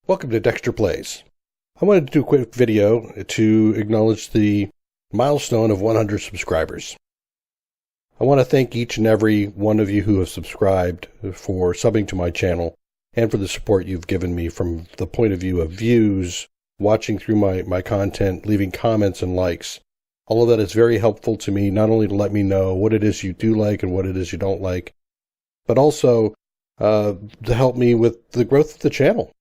Welcome to Dextor Plays. I wanted to do a quick video to acknowledge the milestone of 100 subscribers. I want to thank each and every one of you who have subscribed for subbing to my channel and for the support you've given me from the point of view of views, watching through my content, leaving comments and likes. All of that is very helpful to me, not only to let me know what it is you do like and what it is you don't like, but also to help me with the growth of the channel.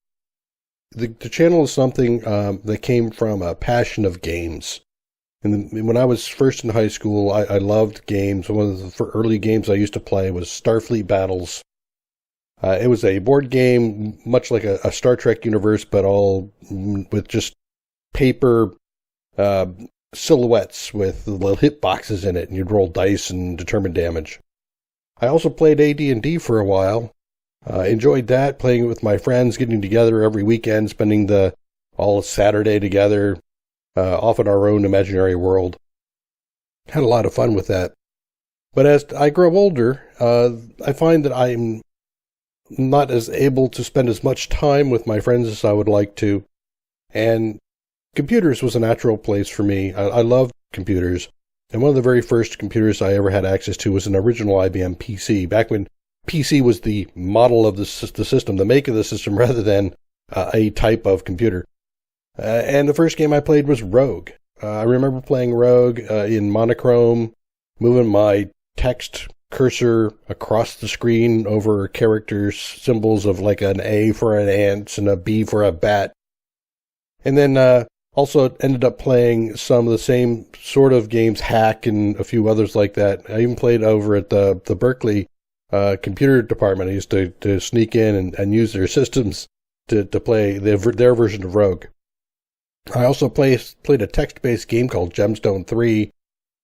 The channel is something that came from a passion of games. And when I was first in high school, I loved games. One of the early games I used to play was Starfleet Battles. It was a board game, much like a Star Trek universe, but all with just paper silhouettes with little hit boxes in it, and you'd roll dice and determine damage. I also played AD&D for a while. Enjoyed that, playing it with my friends, getting together every weekend, spending all Saturday together, off in our own imaginary world. Had a lot of fun with that. But as I grow older, I find that I'm not as able to spend as much time with my friends as I would like to. And computers was a natural place for me. I love computers. And one of the very first computers I ever had access to was an original IBM PC, back when PC was the model of the system, the make of the system, rather than a type of computer. And the first game I played was Rogue. I remember playing Rogue in monochrome, moving my text cursor across the screen over characters, symbols of like an A for an ant and a B for a bat. And then also ended up playing some of the same sort of games, Hack and a few others like that. I even played over at the Berkeley computer department. I used to sneak in and use their systems to play their version of Rogue. I also played a text-based game called Gemstone 3.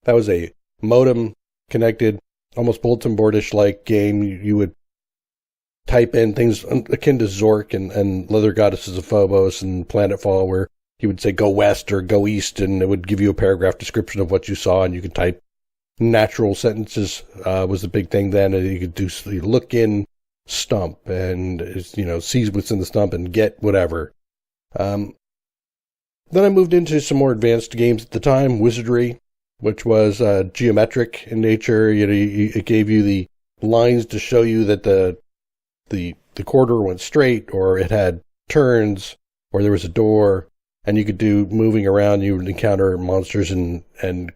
That was a modem-connected, almost bulletin boardish like game. You would type in things akin to Zork and Leather Goddesses of Phobos and Planetfall, where you would say go west or go east, and it would give you a paragraph description of what you saw, and you could type natural sentences. Was the big thing then. You could do look in stump and see what's in the stump and get whatever. Then I moved into some more advanced games at the time, Wizardry, which was geometric in nature. It gave you the lines to show you that the corridor went straight, or it had turns, or there was a door, and you could do moving around. You would encounter monsters and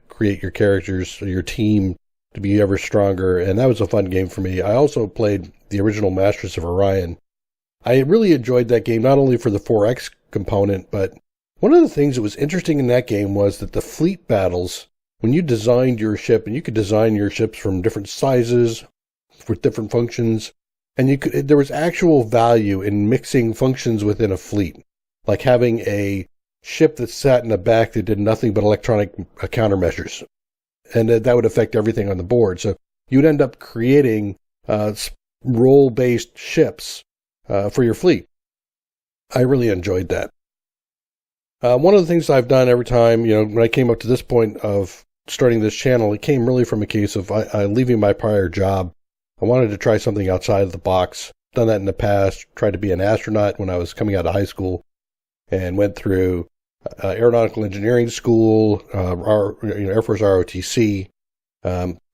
create your characters or your team to be ever stronger, and that was a fun game for me. I also played the original Masters of Orion. I really enjoyed that game, not only for the 4X component, but one of the things that was interesting in that game was that the fleet battles, when you designed your ship, and you could design your ships from different sizes, with different functions, and there was actual value in mixing functions within a fleet, like having a ship that sat in the back that did nothing but electronic countermeasures. And that would affect everything on the board. So you'd end up creating role-based ships for your fleet. I really enjoyed that. One of the things I've done every time, when I came up to this point of starting this channel, it came really from a case of leaving my prior job. I wanted to try something outside of the box. Done that in the past. Tried to be an astronaut when I was coming out of high school, and went through aeronautical engineering school, Air Force ROTC,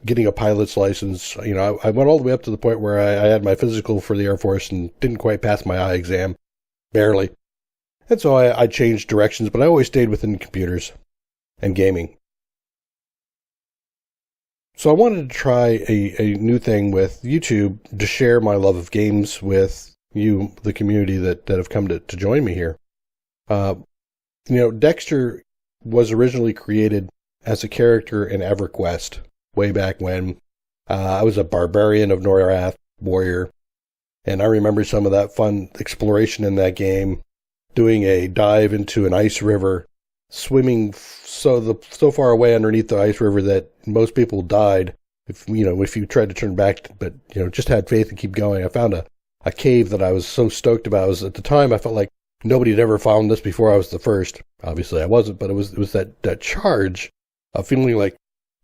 getting a pilot's license. I went all the way up to the point where I had my physical for the Air Force and didn't quite pass my eye exam, barely. And so I changed directions, but I always stayed within computers and gaming. So I wanted to try a new thing with YouTube to share my love of games with you, the community that have come to join me here. Dextor was originally created as a character in EverQuest way back when. I was a barbarian of Norath warrior, and I remember some of that fun exploration in that game, doing a dive into an ice river, swimming so far away underneath the ice river that most people died if you tried to turn back, but just had faith and keep going. I found a cave that I was so stoked about. At the time I felt like nobody had ever found this before I was the first. Obviously I wasn't, but it was that charge of feeling like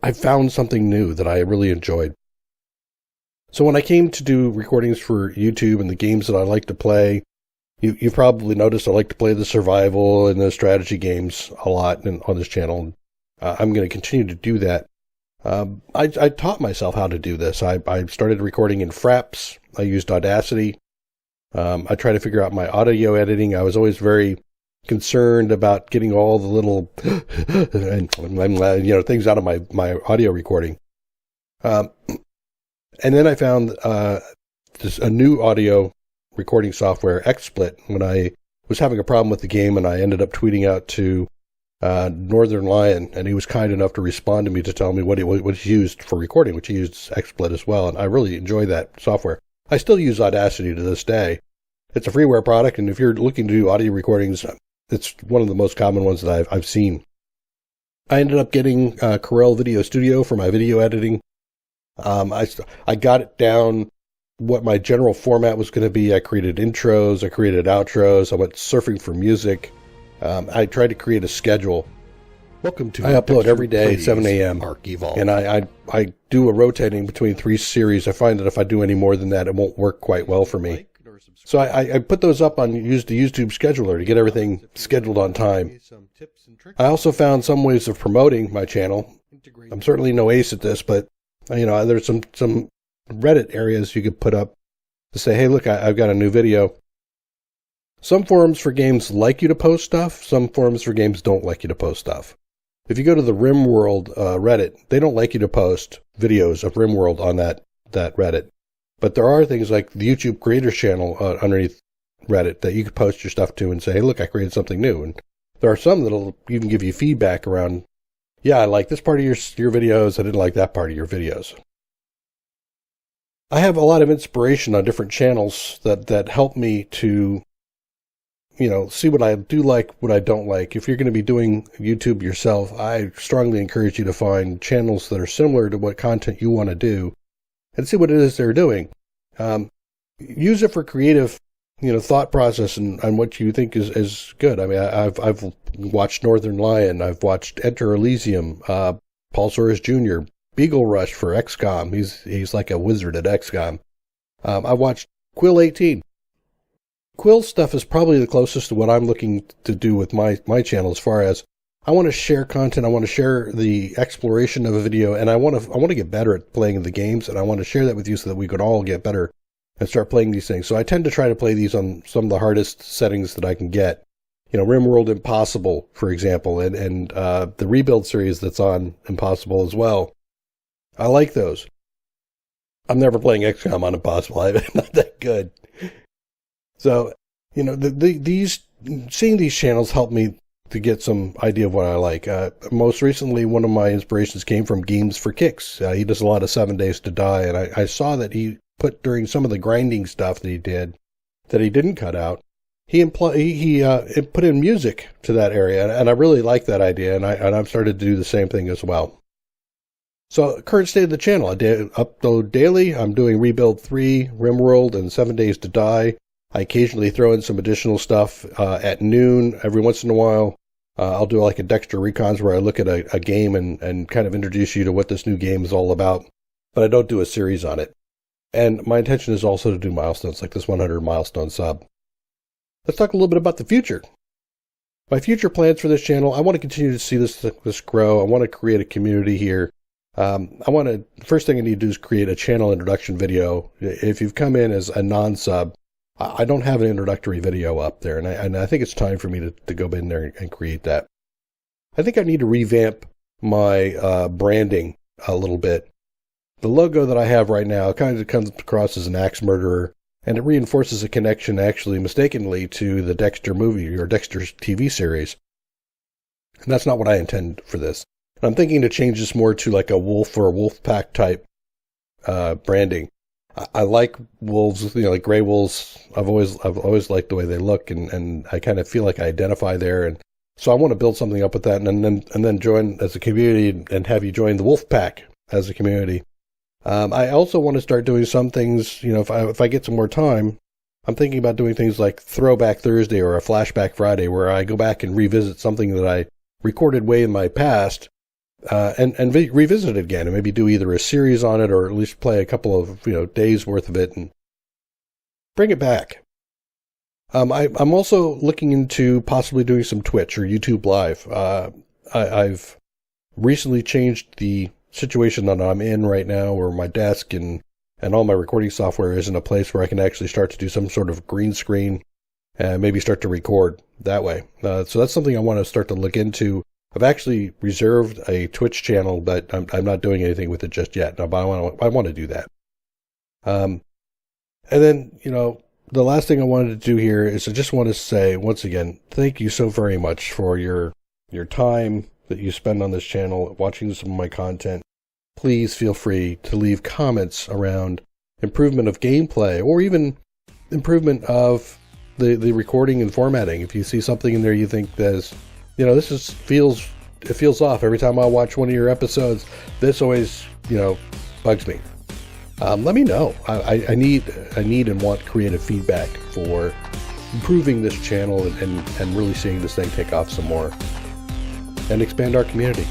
I found something new that I really enjoyed. So when I came to do recordings for YouTube and the games that I like to play, You've probably noticed I like to play the survival and the strategy games a lot on this channel. I'm going to continue to do that. I taught myself how to do this. I started recording in Fraps. I used Audacity. I try to figure out my audio editing. I was always very concerned about getting all the little things out of my audio recording. And then I found a new audio recording software, XSplit, when I was having a problem with the game, and I ended up tweeting out to Northern Lion, and he was kind enough to respond to me to tell me what he used for recording, which he used XSplit as well, and I really enjoy that software. I still use Audacity to this day. It's a freeware product, and if you're looking to do audio recordings, it's one of the most common ones that I've seen. I ended up getting Corel Video Studio for my video editing. I got it down what my general format was going to be. I created intros, I created outros, I went surfing for music. I tried to create a schedule. Welcome to I upload Dextor every day at Plays 7 a.m. Arc Evolved. And I do a rotating between 3 series. I find that if I do any more than that, it won't work quite well for me. So I put those up on the YouTube scheduler to get everything scheduled on time. I also found some ways of promoting my channel. I'm certainly no ace at this, but there's some Reddit areas you could put up to say, hey, look, I've got a new video. Some forums for games like you to post stuff. Some forums for games don't like you to post stuff. If you go to the RimWorld Reddit, they don't like you to post videos of RimWorld on that Reddit. But there are things like the YouTube Creators channel underneath Reddit that you could post your stuff to and say, hey, look, I created something new. And there are some that'll even give you feedback around, yeah, I like this part of your videos. I didn't like that part of your videos. I have a lot of inspiration on different channels that help me to, see what I do like, what I don't like. If you're going to be doing YouTube yourself, I strongly encourage you to find channels that are similar to what content you want to do and see what it is they're doing. Use it for creative, thought process and what you think is good. I mean, I've watched Northern Lion. I've watched Enter Elysium, Paul Soros Jr., Beagle Rush for XCOM. He's like a wizard at XCOM. I watched Quill 18. Quill stuff is probably the closest to what I'm looking to do with my channel as far as I want to share content. I want to share the exploration of a video, and I want to get better at playing the games, and I want to share that with you so that we could all get better and start playing these things. So I tend to try to play these on some of the hardest settings that I can get. RimWorld Impossible, for example, and the Rebuild series that's on Impossible as well. I like those. I'm never playing XCOM on Impossible. I'm not that good. So, seeing these channels help me to get some idea of what I like. Most recently, one of my inspirations came from Games for Kicks. He does a lot of 7 Days to Die, and I saw that he put during some of the grinding stuff that he did, that he didn't cut out, he put in music to that area, and I really like that idea, and I've started to do the same thing as well. So, current state of the channel, I upload daily. I'm doing Rebuild 3, RimWorld, and 7 Days to Die. I occasionally throw in some additional stuff at noon. Every once in a while, I'll do like a Dextor Recons where I look at a game and kind of introduce you to what this new game is all about. But I don't do a series on it. And my intention is also to do milestones, like this 100 milestone sub. Let's talk a little bit about the future. My future plans for this channel, I want to continue to see this grow. I want to create a community here. The first thing I need to do is create a channel introduction video. If you've come in as a non-sub, I don't have an introductory video up there, and I think it's time for me to go in there and create that. I think I need to revamp my branding a little bit. The logo that I have right now kind of comes across as an axe murderer, and it reinforces a connection, actually mistakenly, to the Dextor movie or Dexter TV series. And that's not what I intend for this. I'm thinking to change this more to like a wolf or a wolf pack type branding. I like wolves, like gray wolves. I've always liked the way they look, and I kind of feel like I identify there, and so I want to build something up with that, and then join as a community and have you join the wolf pack as a community. I also want to start doing some things. If I get some more time, I'm thinking about doing things like Throwback Thursday or a Flashback Friday, where I go back and revisit something that I recorded way in my past. And revisit it again, and maybe do either a series on it or at least play a couple of days worth of it and bring it back. I'm also looking into possibly doing some Twitch or YouTube Live. I've recently changed the situation that I'm in right now, where my desk and all my recording software is in a place where I can actually start to do some sort of green screen and maybe start to record that way. So that's something I want to start to look into. I've actually reserved a Twitch channel, but I'm not doing anything with it just yet. No, but I want to do that. And then, the last thing I wanted to do here is I just want to say, once again, thank you so very much for your time that you spend on this channel, watching some of my content. Please feel free to leave comments around improvement of gameplay or even improvement of the recording and formatting. If you see something in there you think that is, feels off every time I watch one of your episodes, this always, bugs me. Let me know. I need and want creative feedback for improving this channel and really seeing this thing take off some more and expand our community.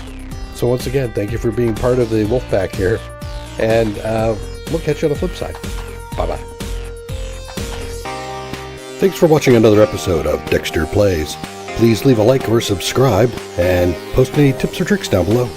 So once again, thank you for being part of the Wolfpack here, and we'll catch you on the flip side. Bye-bye. Thanks for watching another episode of Dextor Plays. Please leave a like or subscribe, and post any tips or tricks down below.